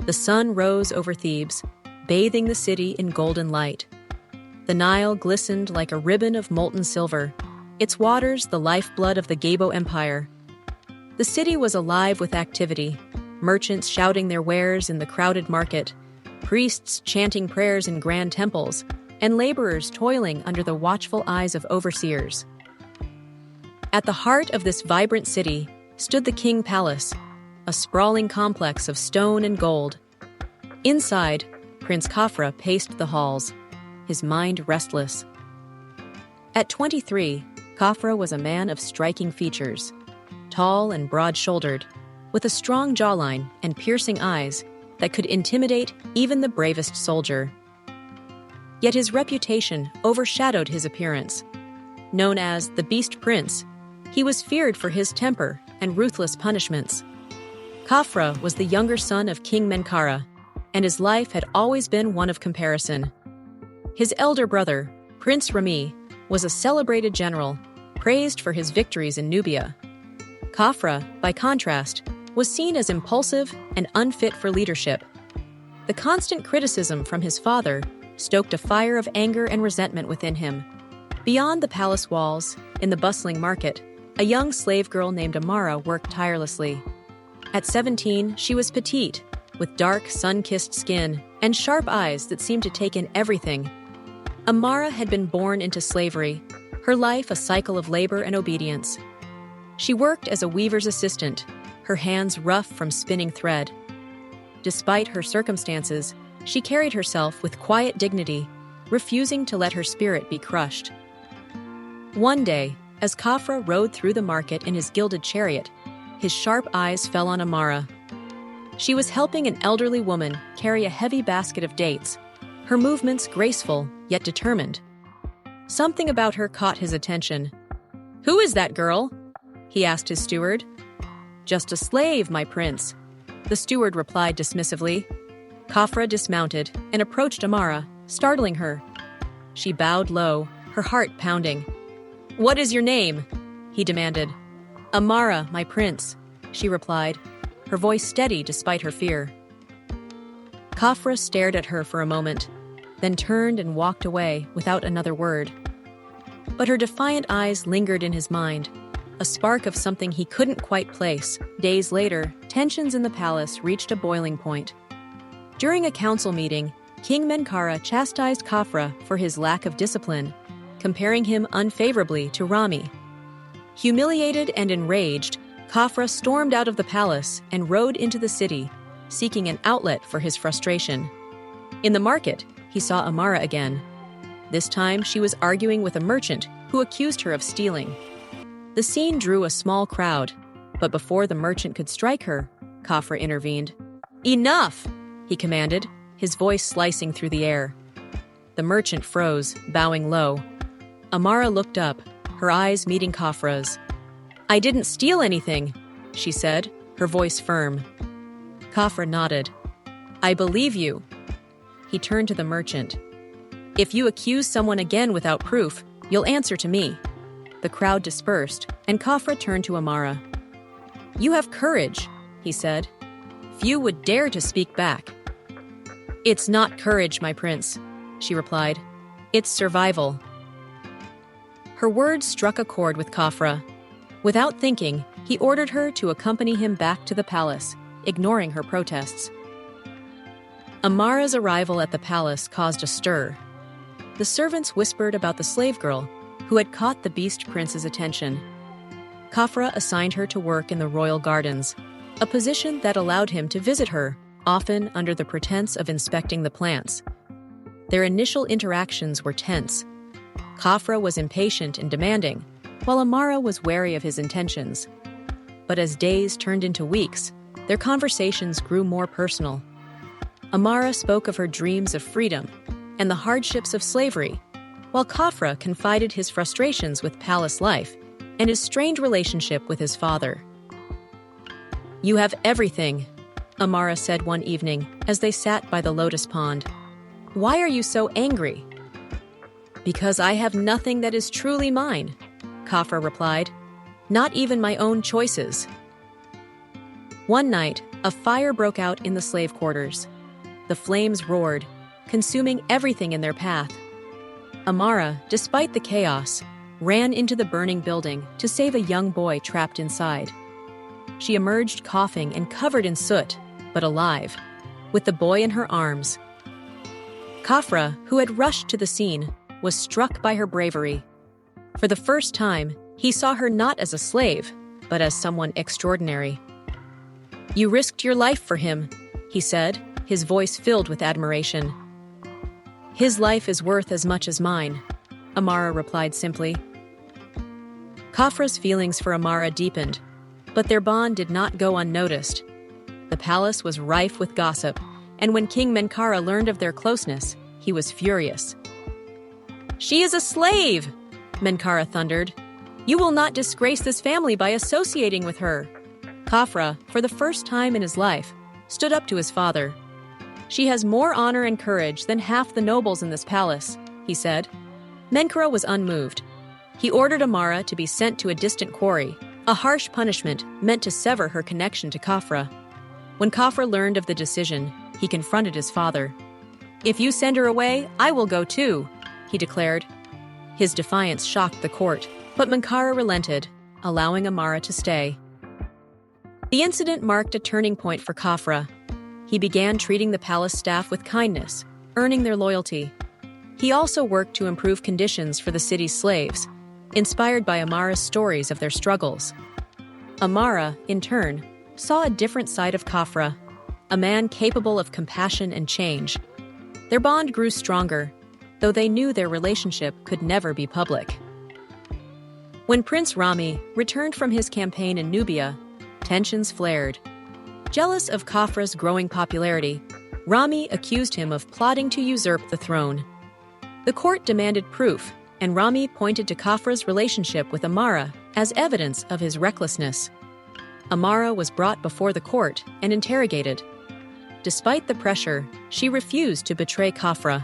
The sun rose over Thebes, bathing the city in golden light. The Nile glistened like a ribbon of molten silver, its waters the lifeblood of the Gabo Empire. The city was alive with activity, merchants shouting their wares in the crowded market, priests chanting prayers in grand temples, and laborers toiling under the watchful eyes of overseers. At the heart of this vibrant city stood the King Palace, a sprawling complex of stone and gold. Inside, Prince Khafra paced the halls, his mind restless. At 23, Khafra was a man of striking features, tall and broad-shouldered, with a strong jawline and piercing eyes that could intimidate even the bravest soldier. Yet his reputation overshadowed his appearance. Known as the Beast Prince, he was feared for his temper and ruthless punishments. Khafra was the younger son of King Menkara, and his life had always been one of comparison. His elder brother, Prince Rami, was a celebrated general, praised for his victories in Nubia. Khafra, by contrast, was seen as impulsive and unfit for leadership. The constant criticism from his father stoked a fire of anger and resentment within him. Beyond the palace walls, in the bustling market, a young slave girl named Amara worked tirelessly. At 17, she was petite, with dark, sun-kissed skin and sharp eyes that seemed to take in everything. Amara had been born into slavery, her life a cycle of labor and obedience. She worked as a weaver's assistant, her hands rough from spinning thread. Despite her circumstances, she carried herself with quiet dignity, refusing to let her spirit be crushed. One day, as Khafra rode through the market in his gilded chariot, his sharp eyes fell on Amara. She was helping an elderly woman carry a heavy basket of dates, her movements graceful yet determined. Something about her caught his attention. "Who is that girl?" he asked his steward. "Just a slave, my prince," the steward replied dismissively. Khafra dismounted and approached Amara, startling her. She bowed low, her heart pounding. "What is your name?" he demanded. "Amara, my prince," she replied, her voice steady despite her fear. Khafra stared at her for a moment, then turned and walked away without another word. But her defiant eyes lingered in his mind, a spark of something he couldn't quite place. Days later, tensions in the palace reached a boiling point. During a council meeting, King Menkara chastised Khafra for his lack of discipline, comparing him unfavorably to Rami. Humiliated and enraged, Khafra stormed out of the palace and rode into the city, seeking an outlet for his frustration. In the market, he saw Amara again. This time, she was arguing with a merchant who accused her of stealing. The scene drew a small crowd, but before the merchant could strike her, Khafra intervened. "Enough!" he commanded, his voice slicing through the air. The merchant froze, bowing low. Amara looked up, her eyes meeting Khafra's. "I didn't steal anything," she said, her voice firm. Khafra nodded. "I believe you." He turned to the merchant. "If you accuse someone again without proof, you'll answer to me." The crowd dispersed, and Khafra turned to Amara. "You have courage," he said. "Few would dare to speak back." "It's not courage, my prince," she replied. "It's survival." Her words struck a chord with Khafra. Without thinking, he ordered her to accompany him back to the palace, ignoring her protests. Amara's arrival at the palace caused a stir. The servants whispered about the slave girl, who had caught the Beast Prince's attention. Khafra assigned her to work in the royal gardens, a position that allowed him to visit her, often under the pretense of inspecting the plants. Their initial interactions were tense. Khafra was impatient and demanding, while Amara was wary of his intentions. But as days turned into weeks, their conversations grew more personal. Amara spoke of her dreams of freedom and the hardships of slavery, while Khafra confided his frustrations with palace life and his strained relationship with his father. "You have everything," Amara said one evening as they sat by the lotus pond. "Why are you so angry?" "Because I have nothing that is truly mine," Khafra replied. "Not even my own choices." One night, A fire broke out in the slave quarters. The flames roared, consuming everything in their path. Amara, despite the chaos, ran into the burning building to save a young boy trapped inside. She emerged coughing and covered in soot, but alive, with the boy in her arms. Khafra, who had rushed to the scene, was struck by her bravery. For the first time, he saw her not as a slave, but as someone extraordinary. "You risked your life for him," he said, his voice filled with admiration. "His life is worth as much as mine," Amara replied simply. Khafra's feelings for Amara deepened, but their bond did not go unnoticed. The palace was rife with gossip, and when King Menkara learned of their closeness, he was furious. "She is a slave!" Menkara thundered. "You will not disgrace this family by associating with her." Khafra, for the first time in his life, stood up to his father. "She has more honor and courage than half the nobles in this palace," he said. Menkara was unmoved. He ordered Amara to be sent to a distant quarry, a harsh punishment meant to sever her connection to Khafra. When Khafra learned of the decision, he confronted his father. "If you send her away, I will go too," he declared. His defiance shocked the court, but Menkara relented, allowing Amara to stay. The incident marked a turning point for Khafra. He began treating the palace staff with kindness, earning their loyalty. He also worked to improve conditions for the city's slaves, inspired by Amara's stories of their struggles. Amara, in turn, saw a different side of Khafra, a man capable of compassion and change. Their bond grew stronger, though they knew their relationship could never be public. When Prince Rami returned from his campaign in Nubia, tensions flared. Jealous of Khafra's growing popularity, Rami accused him of plotting to usurp the throne. The court demanded proof, and Rami pointed to Khafra's relationship with Amara as evidence of his recklessness. Amara was brought before the court and interrogated. Despite the pressure, she refused to betray Khafra.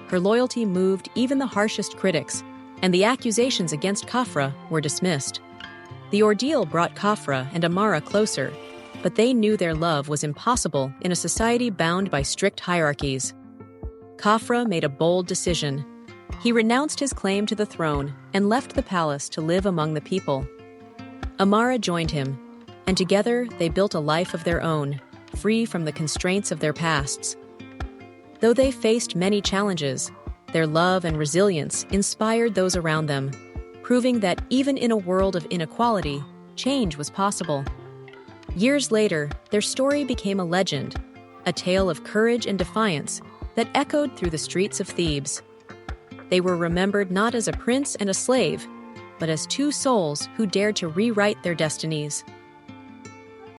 Her loyalty moved even the harshest critics, and the accusations against Khafra were dismissed. The ordeal brought Khafra and Amara closer, but they knew their love was impossible in a society bound by strict hierarchies. Khafra made a bold decision. He renounced his claim to the throne and left the palace to live among the people. Amara joined him, and together they built a life of their own, free from the constraints of their pasts. Though they faced many challenges, their love and resilience inspired those around them, proving that even in a world of inequality, change was possible. Years later, their story became a legend, a tale of courage and defiance that echoed through the streets of Thebes. They were remembered not as a prince and a slave, but as two souls who dared to rewrite their destinies.